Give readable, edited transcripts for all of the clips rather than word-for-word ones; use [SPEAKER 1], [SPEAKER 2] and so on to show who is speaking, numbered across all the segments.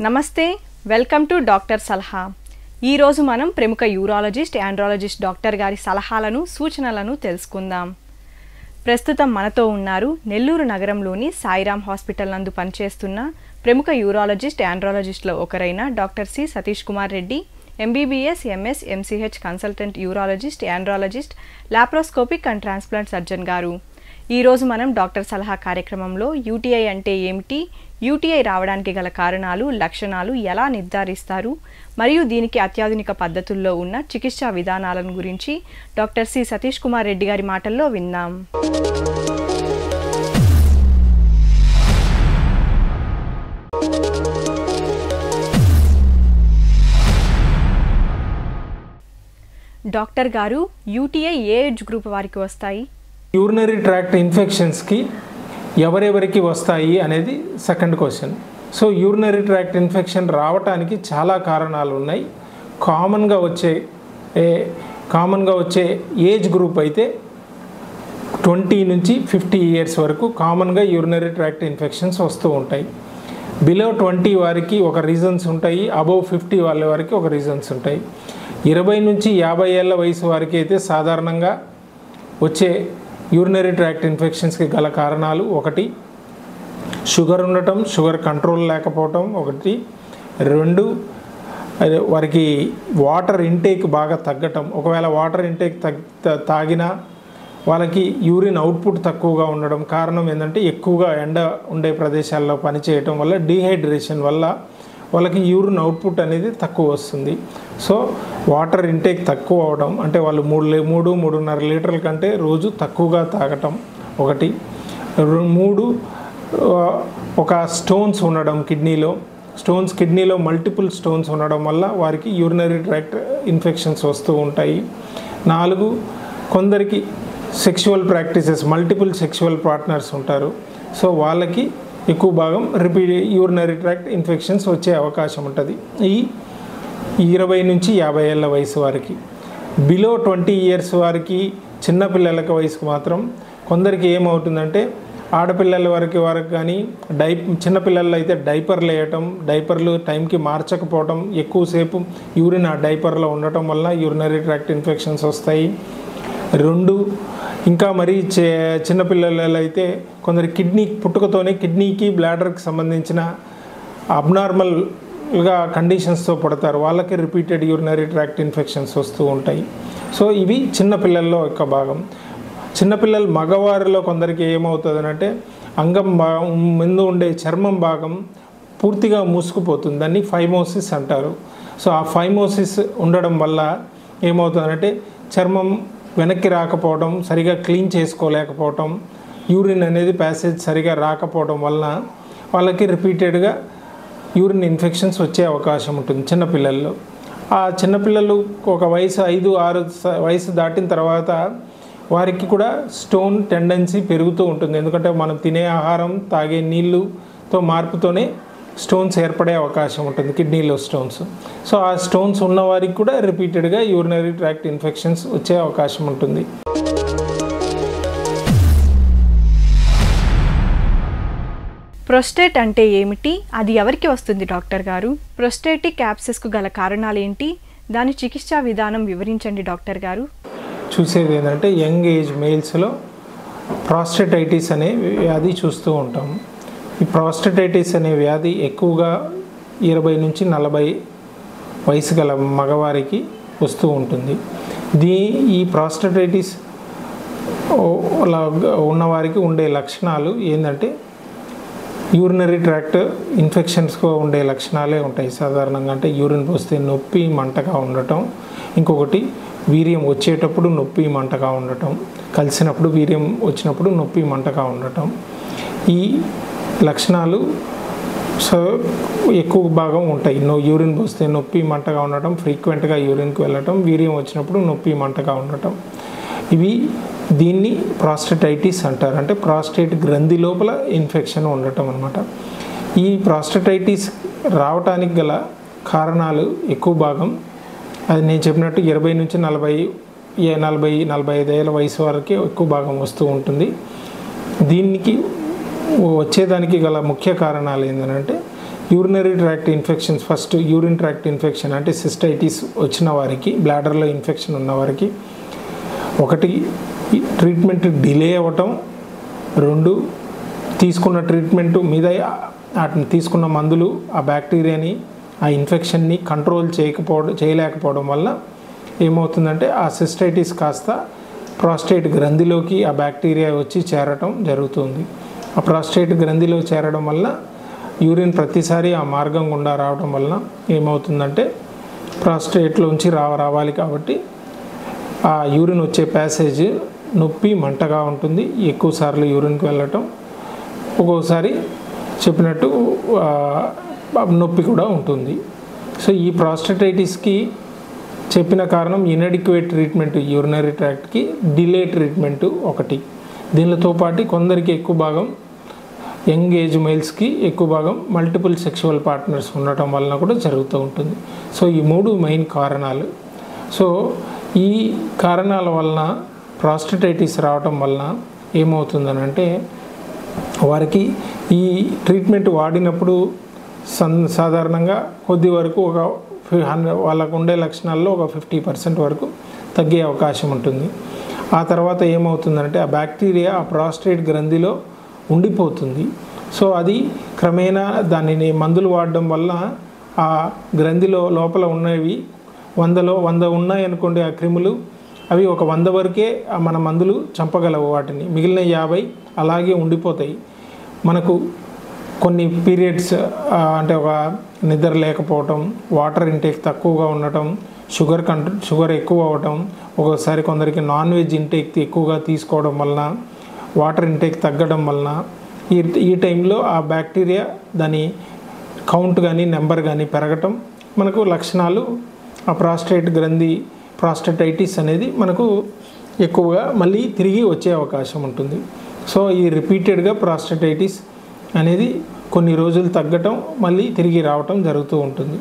[SPEAKER 1] నమస్తే, welcome to doctor సలహా. ఈరోజు మనం ప్రముఖ యూరాలజిస్ట్, ఆండ్రాలజిస్ట్ డాక్టర్ గారి సలహాలను, సూచనలను తెలుసుకుందాం. ప్రస్తుతం మనతో ఉన్నారు నెల్లూరు నగరంలోని సాయిరామ్ హాస్పిటల్ నందు పనిచేస్తున్న ప్రముఖ యూరాలజిస్ట్, ఆండ్రాలజిస్ట్లో ఒకరైన doctor C Satish Kumar Reddy, MBBS, MS, MCh consultant urologist, andrologist, laparoscopic and transplant surgeon గారు. ఈరోజు మనం డాక్టర్ సలహా కార్యక్రమంలో యూటీఐ అంటే ఏమిటి, యూటీఐ రావడానికి గల కారణాలు, లక్షణాలు ఎలా నిర్ధారిస్తారు మరియు దీనికి అత్యాధునిక పద్ధతుల్లో ఉన్న చికిత్సా విధానాలను గురించి డాక్టర్ సి సతీష్ కుమార్ రెడ్డి గారి మాటల్లో విందాం. డాక్టర్ గారు, యూటీఐ ఏ ఏజ్ గ్రూప్ వారికి వస్తాయి?
[SPEAKER 2] యూరినరీ ట్రాక్ట్ ఇన్ఫెక్షన్స్కి ఎవరెవరికి వస్తాయి అనేది second question. So urinary tract infection రావడానికి చాలా కారణాలు ఉన్నాయి. కామన్గా వచ్చే ఏజ్ గ్రూప్ అయితే 20 నుంచి 50 ఇయర్స్ వరకు కామన్గా యూరినరీ ట్రాక్ట్ ఇన్ఫెక్షన్స్ వస్తూ ఉంటాయి. బిలో 20 వారికి ఒక రీజన్స్ ఉంటాయి, అబవ్ 50 వాళ్ళ వారికి ఒక రీజన్స్ ఉంటాయి. 20 నుంచి 50 ఏళ్ళ వయసు వారికి అయితే సాధారణంగా వచ్చే యూరినరీ ట్రాక్ట్ ఇన్ఫెక్షన్స్కి గల కారణాలు: ఒకటి, షుగర్ ఉండటం, షుగర్ కంట్రోల్ లేకపోవటం ఒకటి. 2, వారికి వాటర్ ఇంటేక్ బాగా తగ్గటం. ఒకవేళ వాటర్ ఇంటేక్ తాగినా వాళ్ళకి యూరిన్ అవుట్పుట్ తక్కువగా ఉండడం. కారణం ఏంటంటే ఎక్కువగా ఎండ ఉండే ప్రదేశాల్లో పనిచేయటం వల్ల, డీహైడ్రేషన్ వల్ల వాళ్ళకి యూరిన్ అవుట్పుట్ అనేది తక్కువ వస్తుంది. సో వాటర్ ఇంటేక్ తక్కువ అవడం అంటే వాళ్ళు 3-3.5 లీటర్ల కంటే రోజు తక్కువగా తాగటం ఒకటి. 3, ఒక స్టోన్స్ ఉండడం కిడ్నీలో మల్టిపుల్ స్టోన్స్ ఉండడం వల్ల వారికి యూరినరీ ట్రాక్ట్ ఇన్ఫెక్షన్స్ వస్తూ ఉంటాయి. 4, కొందరికి sexual practices, multiple sexual partners ఉంటారు. సో వాళ్ళకి ఎక్కువ భాగం యూరినరీ ట్రాక్ట్ ఇన్ఫెక్షన్స్ వచ్చే అవకాశం ఉంటుంది. ఈ 20 నుంచి 50 ఏళ్ళ వయసు వారికి. బిలో 20 ఇయర్స్ వారికి, చిన్నపిల్లలకి వయసుకు మాత్రం కొందరికి ఏమవుతుందంటే ఆడపిల్లల వరకు కానీ చిన్నపిల్లలు అయితే డైపర్లు వేయటం, డైపర్లు టైంకి మార్చకపోవటం, ఎక్కువసేపు యూరిన్ ఆ డైపర్లో ఉండటం వల్ల యూరినరీ ట్రాక్ట్ ఇన్ఫెక్షన్స్ వస్తాయి. 2, ఇంకా మరీ చిన్నపిల్లలు అయితే కొందరు పుట్టుకతోనే కిడ్నీకి, బ్లాడర్కి సంబంధించిన అబ్నార్మల్గా కండిషన్స్తో పడతారు. వాళ్ళకి రిపీటెడ్ యూరినరీ ట్రాక్ట్ ఇన్ఫెక్షన్స్ వస్తూ ఉంటాయి. సో ఇవి చిన్నపిల్లల్లో ఒక భాగం. చిన్నపిల్లలు మగవారిలో కొందరికి ఏమవుతుందంటే అంగం ముందు ఉండే చర్మం భాగం పూర్తిగా మూసుకుపోతుంది. దాన్ని ఫైమోసిస్ అంటారు. సో ఆ ఫైమోసిస్ ఉండడం వల్ల ఏమవుతుందంటే చర్మం వెనక్కి రాకపోవడం, సరిగా క్లీన్ చేసుకోలేకపోవటం, యూరిన్ అనేది ప్యాసేజ్ సరిగా రాకపోవడం వలన వాళ్ళకి రిపీటెడ్గా యూరిన్ ఇన్ఫెక్షన్స్ వచ్చే అవకాశం ఉంటుంది చిన్నపిల్లల్లో. ఆ చిన్నపిల్లలు ఒక వయసు 5-6 వయసు దాటిన తర్వాత వారికి కూడా స్టోన్ టెండెన్సీ పెరుగుతూ ఉంటుంది. ఎందుకంటే మనం తినే ఆహారం, తాగే నీళ్ళుతో మార్పుతోనే స్టోన్స్ ఏర్పడే అవకాశం ఉంటుంది, కిడ్నీలో స్టోన్స్. సో ఆ స్టోన్స్ ఉన్నవారికి కూడా రిపీటెడ్గా యూరినరీ ట్రాక్ట్ ఇన్ఫెక్షన్స్ వచ్చే అవకాశం ఉంటుంది.
[SPEAKER 1] ప్రోస్టేట్ అంటే ఏమిటి, అది ఎవరికి వస్తుంది డాక్టర్ గారు? ప్రోస్టేటిక్ యాబ్సెస్కు గల కారణాలు ఏంటి, దాని చికిత్సా విధానం వివరించండి డాక్టర్ గారు.
[SPEAKER 2] చూసేది ఏంటంటే యంగ్ ఏజ్ మేల్స్లో ప్రాస్టేటైటిస్ అనే వ్యాధి చూస్తూ ఉంటాము. ఈ ప్రాస్టేటైటిస్ అనే వ్యాధి ఎక్కువగా 20 నుంచి 40 వయసు గల మగవారికి వస్తూ ఉంటుంది. ఈ ప్రాస్టేటైటిస్ ఉన్నవారికి ఉండే లక్షణాలు ఏంటంటే యూరినరీ ట్రాక్ట్ ఇన్ఫెక్షన్స్కు ఉండే లక్షణాలే ఉంటాయి సాధారణంగా. అంటే యూరిన్ పోస్తే నొప్పి, మంటగా ఉండటం. ఇంకొకటి, వీర్యం వచ్చేటప్పుడు నొప్పి, మంటగా ఉండటం. కలిసినప్పుడు వీర్యం వచ్చినప్పుడు నొప్పి, మంటగా ఉండటం. ఈ లక్షణాలు ఎక్కువ భాగం ఉంటాయి. యూరిన్ పోస్తే నొప్పి, మంటగా ఉండటం, ఫ్రీక్వెంట్గా యూరిన్కి వెళ్ళటం, వీర్యం వచ్చినప్పుడు నొప్పి, మంటగా ఉండటం. దీన్ని ప్రాస్టేటైటిస్ అంటారు. అంటే ప్రాస్టేట్ గ్రంథి లోపల ఇన్ఫెక్షన్ ఉండటం అన్నమాట. ఈ ప్రాస్టేటైటిస్ రావటానికి గల కారణాలు ఎక్కువ భాగం అది నేను చెప్పినట్టు 20 నుంచి 40 45 ఏళ్ళ వయసు వరకే ఎక్కువ భాగం వస్తూ ఉంటుంది. దీనికి వచ్చేదానికి గల ముఖ్య కారణాలు ఏంటంటే urinary tract infections. First urine tract infection అంటే సిస్టైటిస్ వచ్చిన వారికి, బ్లాడర్లో ఇన్ఫెక్షన్ ఉన్న వారికి ఒకటి ట్రీట్మెంట్ డిలే అవ్వటం, రెండు తీసుకున్న ట్రీట్మెంట్ మీద తీసుకున్న మందులు ఆ బ్యాక్టీరియాని, ఆ ఇన్ఫెక్షన్ని కంట్రోల్ చేయలేకపోవడం వల్ల ఏమవుతుందంటే ఆ సిస్టైటిస్ కాస్త ప్రాస్టేట్ గ్రంథిలోకి ఆ బ్యాక్టీరియా వచ్చి చేరటం జరుగుతుంది. ఆ ప్రాస్టేట్ గ్రంథిలో చేరడం వల్ల యూరిన్ ప్రతిసారి ఆ మార్గం గుండా రావడం వలన ఏమవుతుందంటే ప్రాస్టేట్లోంచి రావాలి కాబట్టి ఆ యూరిన్ వచ్చే ప్యాసేజ్ నొప్పి మంటగా ఉంటుంది. ఎక్కువసార్లు యూరిన్కి వెళ్ళటం, ఒక్కోసారి చెప్పినట్టు నొప్పి కూడా ఉంటుంది. సో ఈ ప్రాస్టేటైటిస్కి చెప్పిన కారణం ఇన్అడిక్వేట్ ట్రీట్మెంట్, యూరినరీ ట్రాక్ట్కి డిలే ట్రీట్మెంట్ ఒకటి. దీనితో పాటు కొందరికి ఎక్కువ భాగం యంగ్ ఏజ్ మేల్స్కి ఎక్కువ భాగం మల్టిపుల్ సెక్షువల్ పార్ట్నర్స్ ఉండటం వలన కూడా జరుగుతూ ఉంటుంది. సో ఈ మూడు మెయిన్ కారణాలు. సో ఈ కారణాల వలన ప్రాస్టేటైటిస్ రావటం వలన ఏమవుతుందనంటే వారికి ఈ ట్రీట్మెంట్ వాడినప్పుడు సాధారణంగా కొద్ది వరకు ఒక వాళ్ళకు ఉండే లక్షణాల్లో ఒక 50% వరకు తగ్గే అవకాశం ఉంటుంది. ఆ తర్వాత ఏమవుతుందంటే ఆ బ్యాక్టీరియా ఆ ప్రాస్టేట్ గ్రంథిలో ఉండిపోతుంది. సో అది క్రమేణా దానిని మందులు వాడడం వల్ల ఆ గ్రంథిలో లోపల ఉన్నవి 100 ఉన్నాయనుకోండి ఆ క్రిములు, అవి ఒక 100 వరకే మన మందులు చంపగలవు వాటిని, మిగిలిన 50 అలాగే ఉండిపోతాయి. మనకు కొన్ని పీరియడ్స్ అంటే ఒక నిద్ర లేకపోవటం, వాటర్ ఇంటేక్ తక్కువగా ఉండటం, షుగర్ ఎక్కువ అవ్వటం, ఒక్కోసారి కొందరికి నాన్ వెజ్ ఇంటేక్ ఎక్కువగా తీసుకోవడం వలన, వాటర్ ఇంటేక్ తగ్గడం వలన ఈ టైంలో ఆ బ్యాక్టీరియా దాని కౌంట్ కానీ నెంబర్ కానీ పెరగటం మనకు లక్షణాలు ఆ ప్రాస్టేటైటిస్ అనేది మనకు ఎక్కువగా మళ్ళీ తిరిగి వచ్చే అవకాశం ఉంటుంది. సో ఈ రిపీటెడ్గా ప్రాస్టేటైటిస్ అనేది కొన్ని రోజులు తగ్గటం మళ్ళీ తిరిగి రావటం జరుగుతూ ఉంటుంది.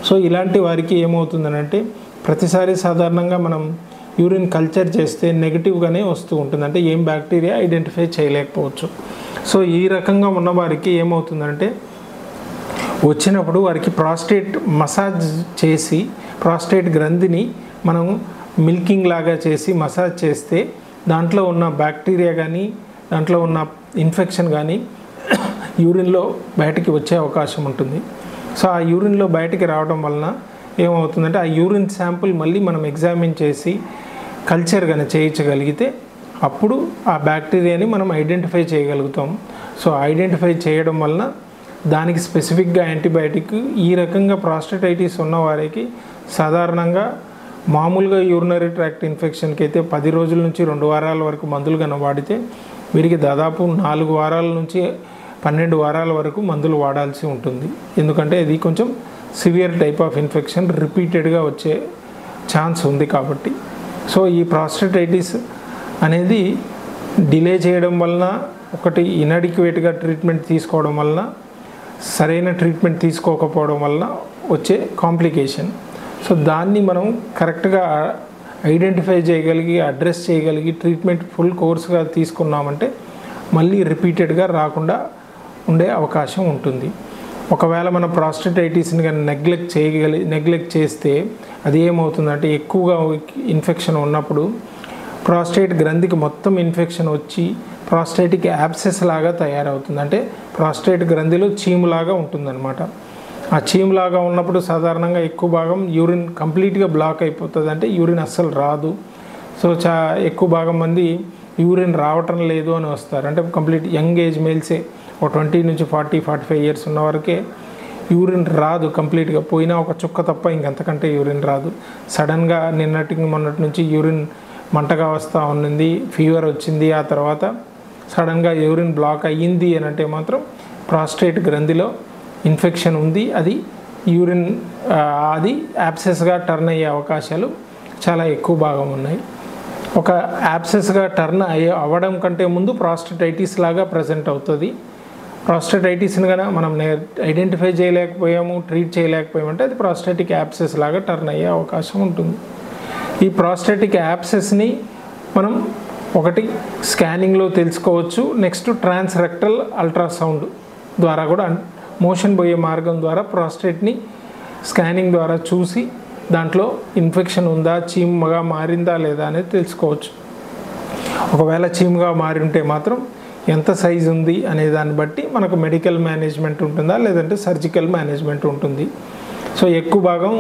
[SPEAKER 2] సో ఇలాంటి వారికి ఏమవుతుందనంటే ప్రతిసారి సాధారణంగా మనం యూరిన్ కల్చర్ చేస్తే నెగిటివ్గానే వస్తూ ఉంటుంది, అంటే ఏం బ్యాక్టీరియా ఐడెంటిఫై చేయలేకపోవచ్చు. సో ఈ రకంగా ఉన్న వారికి ఏమవుతుందంటే వచ్చినప్పుడు వారికి ప్రాస్టేట్ మసాజ్ చేసి ప్రాస్టేట్ గ్రంథిని మనం మిల్కింగ్ లాగా చేసి మసాజ్ చేస్తే దాంట్లో ఉన్న బ్యాక్టీరియా కానీ దాంట్లో ఉన్న ఇన్ఫెక్షన్ కానీ యూరిన్లో బయటికి వచ్చే అవకాశం ఉంటుంది. సో ఆ యూరిన్లో బయటికి రావడం వలన ఏమవుతుందంటే ఆ యూరిన్ శాంపుల్ మళ్ళీ మనం ఎగ్జామిన్ చేసి కల్చర్ కానీ చేయించగలిగితే అప్పుడు ఆ బ్యాక్టీరియాని మనం ఐడెంటిఫై చేయగలుగుతాం. సో ఐడెంటిఫై చేయడం వలన దానికి స్పెసిఫిక్గా యాంటీబయాటిక్ ఈ రకంగా ప్రాస్టేటైటిస్ ఉన్న వారికి సాధారణంగా మామూలుగా యూరినరీ ట్రాక్ట్ ఇన్ఫెక్షన్కి అయితే 10 రోజుల నుంచి 2 వారాల వరకు మందులు కన్నా వాడితే వీరికి దాదాపు 4 వారాల నుంచి 12 వారాల వరకు మందులు వాడాల్సి ఉంటుంది. ఎందుకంటే ఇది కొంచెం సివియర్ టైప్ ఆఫ్ ఇన్ఫెక్షన్ రిపీటెడ్గా వచ్చే ఛాన్స్ ఉంది కాబట్టి. సో ఈ ప్రాస్టేటైటిస్ అనేది డిలే చేయడం వలన, ఒకటి ఇన్అడిక్వేట్గా ట్రీట్మెంట్ తీసుకోవడం వలన, సరైన ట్రీట్మెంట్ తీసుకోకపోవడం వలన వచ్చే కాంప్లికేషన్. సో దాన్ని మనం కరెక్ట్గా ఐడెంటిఫై చేయగలిగి అడ్రస్ చేయగలిగి ట్రీట్మెంట్ ఫుల్ కోర్స్గా తీసుకున్నామంటే మళ్ళీ రిపీటెడ్గా రాకుండా ఉండే అవకాశం ఉంటుంది. ఒకవేళ మన ప్రాస్టేటైటిస్ని కానీ నెగ్లెక్ట్ చేస్తే అది ఏమవుతుందంటే ఎక్కువగా ఇన్ఫెక్షన్ ఉన్నప్పుడు ప్రాస్టేట్ గ్రంథికి మొత్తం ఇన్ఫెక్షన్ వచ్చి ప్రాస్టేటిక్ యాబ్సెస్ లాగా తయారవుతుంది. అంటే ప్రాస్టేట్ గ్రంథిలో చీములాగా ఉంటుందన్నమాట. ఆ చీములాగా ఉన్నప్పుడు సాధారణంగా ఎక్కువ భాగం యూరిన్ కంప్లీట్గా బ్లాక్ అయిపోతుంది, అంటే యూరిన్ అస్సలు రాదు. సో ఎక్కువ భాగం మంది యూరిన్ రావటం లేదు అని వస్తారు. అంటే కంప్లీట్ యంగ్ ఏజ్ మేల్సే ఒక 20 నుంచి 40-45 ఇయర్స్ ఉన్న వరకే యూరిన్ రాదు కంప్లీట్గా, పోయినా ఒక చుక్క తప్ప ఇంకంతకంటే యూరిన్ రాదు. సడన్గా మొన్నటి నుంచి యూరిన్ మంటగా వస్తూ ఉన్నది, ఫీవర్ వచ్చింది, ఆ తర్వాత సడన్గా యూరిన్ బ్లాక్ అయ్యింది అని అంటే మాత్రం ప్రాస్టేట్ గ్రంథిలో ఇన్ఫెక్షన్ ఉంది, అది యూరిన్ అది యాబ్సెస్గా టర్న్ అయ్యే అవకాశాలు చాలా ఎక్కువ భాగం ఉన్నాయి. ఒక యాబ్సెస్గా టర్న్ అవ్వడం కంటే ముందు ప్రాస్టేటైటిస్ లాగా ప్రజెంట్ అవుతుంది. ప్రాస్టేటైటిస్ని కనుక మనం ఐడెంటిఫై చేయలేకపోయాము, ట్రీట్ చేయలేకపోయామంటే అది ప్రాస్టేటిక్ యాబ్సెస్ లాగా టర్న్ అయ్యే అవకాశం ఉంటుంది. ఈ ప్రాస్టేటిక్ యాబ్సెస్ని మనం ఒకటి స్కానింగ్లో తెలుసుకోవచ్చు. నెక్స్ట్ ట్రాన్స్రెక్టల్ అల్ట్రాసౌండ్ ద్వారా కూడా మోషన్ పోయే మార్గం ద్వారా ప్రాస్టేట్ని స్కానింగ్ ద్వారా చూసి దాంట్లో ఇన్ఫెక్షన్ ఉందా, చీమ్గా మారిందా లేదా అనేది తెలుసుకోవచ్చు. ఒకవేళ చీమ్గా మారి ఉంటే మాత్రం ఎంత సైజు ఉంది అనే దాన్ని బట్టి మనకు మెడికల్ మేనేజ్మెంట్ ఉంటుందా లేదంటే సర్జికల్ మేనేజ్మెంట్ ఉంటుంది. సో ఎక్కువ భాగం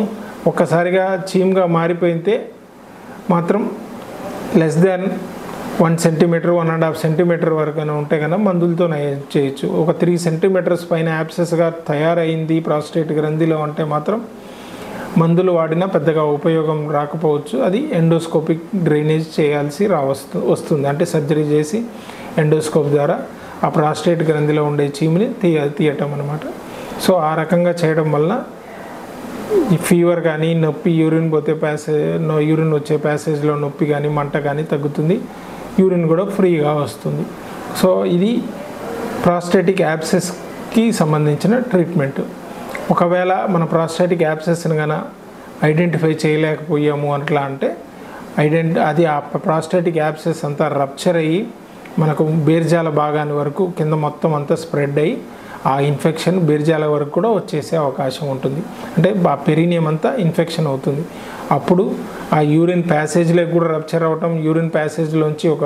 [SPEAKER 2] ఒక్కసారిగా చీమ్గా మారిపోయితే మాత్రం లెస్ దాన్ 1 సెంటీమీటర్ 1.5 సెంటీమీటర్ వరకు ఉంటే కన్నా మందులతో చేయొచ్చు. ఒక 3 సెంటీమీటర్స్ పైన యాబ్సెస్గా తయారైంది ప్రాస్టేట్ గ్రంథిలో అంటే మాత్రం మందులు వాడినా పెద్దగా ఉపయోగం రాకపోవచ్చు. అది ఎండోస్కోపిక్ డ్రైనేజ్ చేయాల్సి వస్తుంది. అంటే సర్జరీ చేసి ఎండోస్కోప్ ద్వారా ఆ ప్రాస్టేట్ గ్రంథిలో ఉండే చీముని తీయటం అన్నమాట. సో ఆ రకంగా చేయడం వలన ఈ ఫీవర్ కానీ నొప్పి, యూరిన్ వచ్చే ప్యాసేజ్లో నొప్పి కానీ మంట కానీ తగ్గుతుంది. యూరిన్ కూడా ఫ్రీగా వస్తుంది. సో ఇది ప్రాస్టేటిక్ యాబ్సెస్కి సంబంధించిన ట్రీట్మెంట్. ఒకవేళ మన ప్రాస్టేటిక్ యాబ్సెస్ని కనుక ఐడెంటిఫై చేయలేకపోయాము అట్లా అంటే అది ఆ ప్రాస్టేటిక్ యాబ్సెస్ అంతా రప్చర్ అయ్యి మనకు బేర్జాల భాగాన్ని వరకు కింద మొత్తం అంతా స్ప్రెడ్ అయ్యి ఆ ఇన్ఫెక్షన్ బేర్జాల వరకు కూడా వచ్చేసే అవకాశం ఉంటుంది. అంటే ఆ పెరినియం అంతా ఇన్ఫెక్షన్ అవుతుంది. అప్పుడు ఆ యూరిన్ ప్యాసేజ్లోకి కూడా రప్చర్ అవ్వటం, యూరిన్ ప్యాసేజ్లోంచి ఒక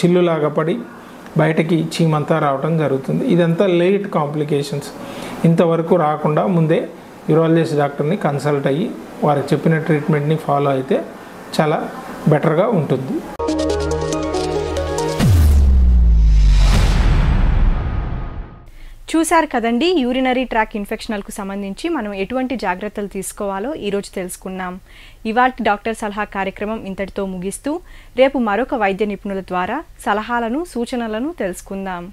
[SPEAKER 2] చిల్లులాగా పడి బయటకి చీమంతా రావటం జరుగుతుంది. ఇదంతా లేట్ కాంప్లికేషన్స్. ఇంతవరకు రాకుండా ముందే యూరాలజిస్ట్ డాక్టర్ని కన్సల్ట్ అయ్యి వారికి చెప్పిన ట్రీట్మెంట్ని ఫాలో అయితే చాలా బెటర్గా ఉంటుంది.
[SPEAKER 1] చూశారు కదండి, యూరినరీ ట్రాక్ ఇన్ఫెక్షన్లకు సంబంధించి మనం ఎటువంటి జాగ్రత్తలు తీసుకోవాలో ఈరోజు తెలుసుకున్నాం. ఇవాల్టి డాక్టర్ సలహా కార్యక్రమం ఇంతటితో ముగిస్తూ రేపు మరొక వైద్య నిపుణుల ద్వారా సలహాలను, సూచనలను తెలుసుకుందాం.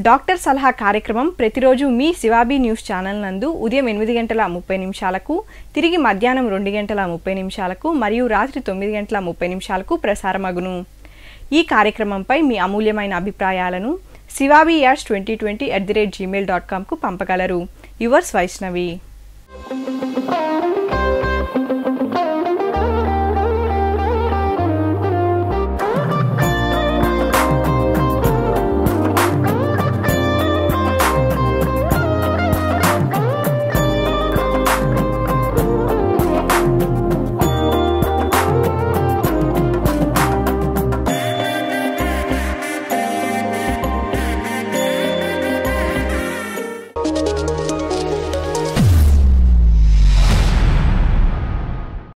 [SPEAKER 1] డాక్టర్ సలహా కార్యక్రమం ప్రతిరోజు మీ శివాబీ న్యూస్ ఛానల్ నందు ఉదయం 8:30 తిరిగి మధ్యాహ్నం 2:30 మరియు రాత్రి 9:30 ప్రసారమగును. ఈ కార్యక్రమంపై మీ అమూల్యమైన అభిప్రాయాలను sivabi@2020@gmail.com కు పంపగలరు. యువర్స్ వైష్ణవి.